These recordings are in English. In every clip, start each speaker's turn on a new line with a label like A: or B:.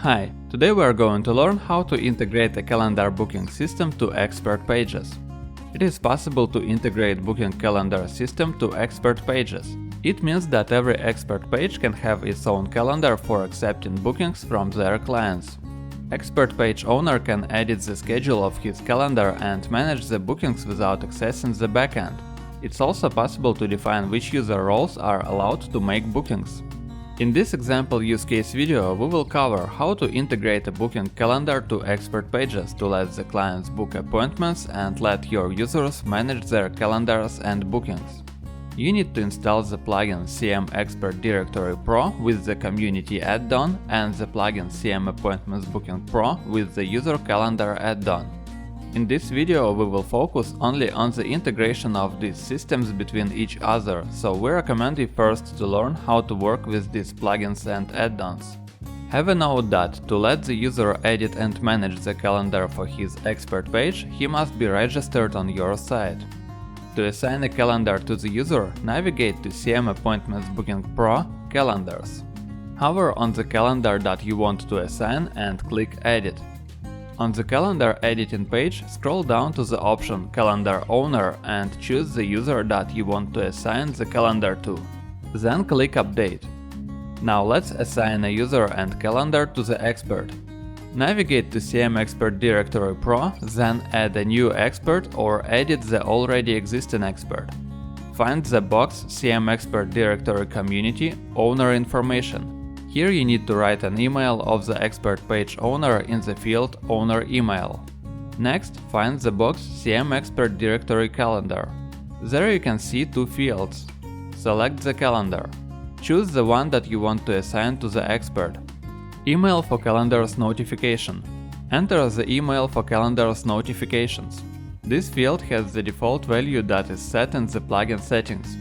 A: Hi, today we are going to learn how to integrate a calendar booking system to expert pages. It is possible to integrate booking calendar system to expert pages. It means that every expert page can have its own calendar for accepting bookings from their clients. Expert page owner can edit the schedule of his calendar and manage the bookings without accessing the backend. It's also possible to define which user roles are allowed to make bookings. In this example use case video, we will cover how to integrate a booking calendar to expert pages to let the clients book appointments and let your users manage their calendars and bookings. You need to install the plugin CM Expert Directory Pro with the Community add-on and the plugin CM Appointments Booking Pro with the User Calendar add-on. In this video we will focus only on the integration of these systems between each other, so we recommend you first to learn how to work with these plugins and add-ons. Have a note that to let the user edit and manage the calendar for his expert page, he must be registered on your site. To assign a calendar to the user, navigate to CM Appointments Booking Pro Calendars. Hover on the calendar that you want to assign and click Edit. On the calendar editing page, scroll down to the option Calendar Owner and choose the user that you want to assign the calendar to. Then click Update. Now let's assign a user and calendar to the expert. Navigate to CM Expert Directory Pro, then add a new expert or edit the already existing expert. Find the box CM Expert Directory Community Owner Information. Here you need to write an email of the expert page owner in the field Owner Email. Next, find the box CM Expert Directory Calendar. There you can see two fields. Select the calendar. Choose the one that you want to assign to the expert. Email for calendars notification. Enter the email for calendars notifications. This field has the default value that is set in the plugin settings.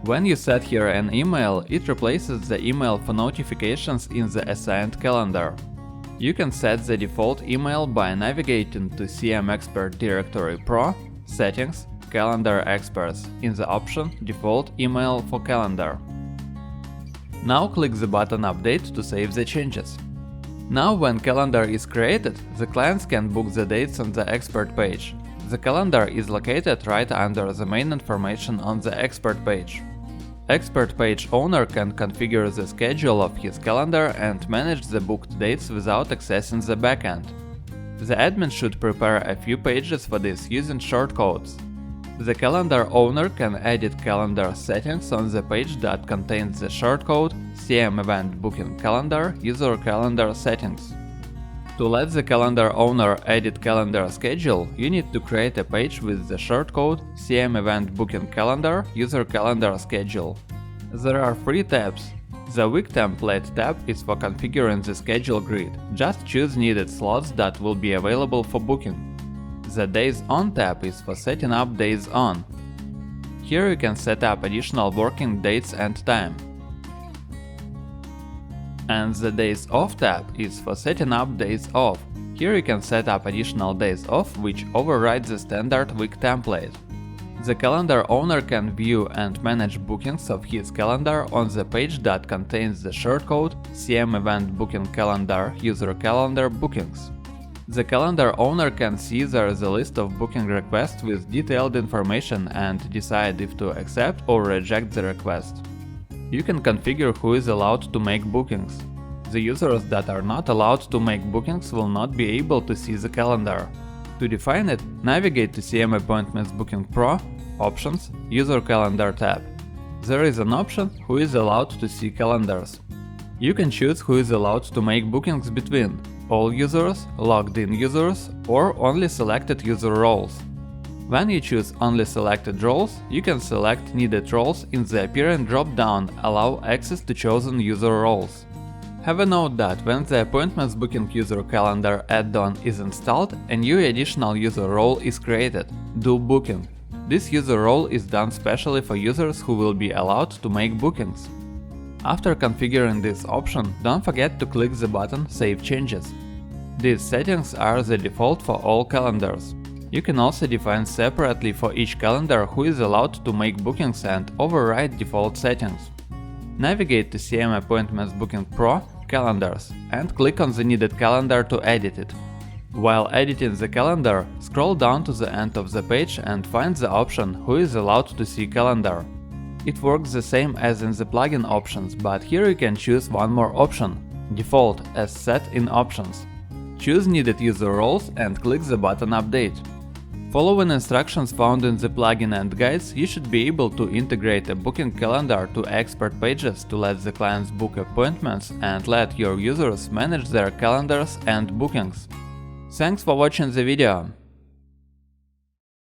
A: When you set here an email, it replaces the email for notifications in the assigned calendar. You can set the default email by navigating to CM Expert Directory Pro, Settings, Calendar Experts in the option Default Email for Calendar. Now click the button Update to save the changes. Now when calendar is created, the clients can book the dates on the expert page. The calendar is located right under the main information on the expert page. Expert page owner can configure the schedule of his calendar and manage the booked dates without accessing the backend. The admin should prepare a few pages for this using shortcodes. The calendar owner can edit calendar settings on the page that contains the shortcode CM Event Booking Calendar User Calendar Settings. To let the calendar owner edit calendar schedule, you need to create a page with the shortcode CM Event Booking Calendar User Calendar Schedule. There are three tabs. The Week Template tab is for configuring the schedule grid. Just choose needed slots that will be available for booking. The Days On tab is for setting up days on. Here you can set up additional working dates and time. And the Days Off tab is for setting up days off. Here you can set up additional days off which override the standard week template. The calendar owner can view and manage bookings of his calendar on the page that contains the shortcode CM Event Booking Calendar User Calendar Bookings. The calendar owner can see there is a list of booking requests with detailed information and decide if to accept or reject the request. You can configure who is allowed to make bookings. The users that are not allowed to make bookings will not be able to see the calendar. To define it, navigate to CM Appointments Booking Pro, Options, User Calendar tab. There is an option Who is allowed to see calendars. You can choose who is allowed to make bookings between all users, logged in users, or only selected user roles. When you choose only selected roles, you can select needed roles in the appearing drop-down Allow access to chosen user roles. Have a note that when the Appointments Booking User Calendar add-on is installed, a new additional user role is created, Do Booking. This user role is done specially for users who will be allowed to make bookings. After configuring this option, don't forget to click the button Save Changes. These settings are the default for all calendars. You can also define separately for each calendar who is allowed to make bookings and override default settings. Navigate to CM Appointments Booking Pro calendars and click on the needed calendar to edit it. While editing the calendar, scroll down to the end of the page and find the option Who is allowed to see calendar. It works the same as in the plugin options, but here you can choose one more option, Default as set in options. Choose needed user roles and click the button Update. Following instructions found in the plugin and guides, you should be able to integrate a booking calendar to expert pages to let the clients book appointments and let your users manage their calendars and bookings. Thanks for watching the video.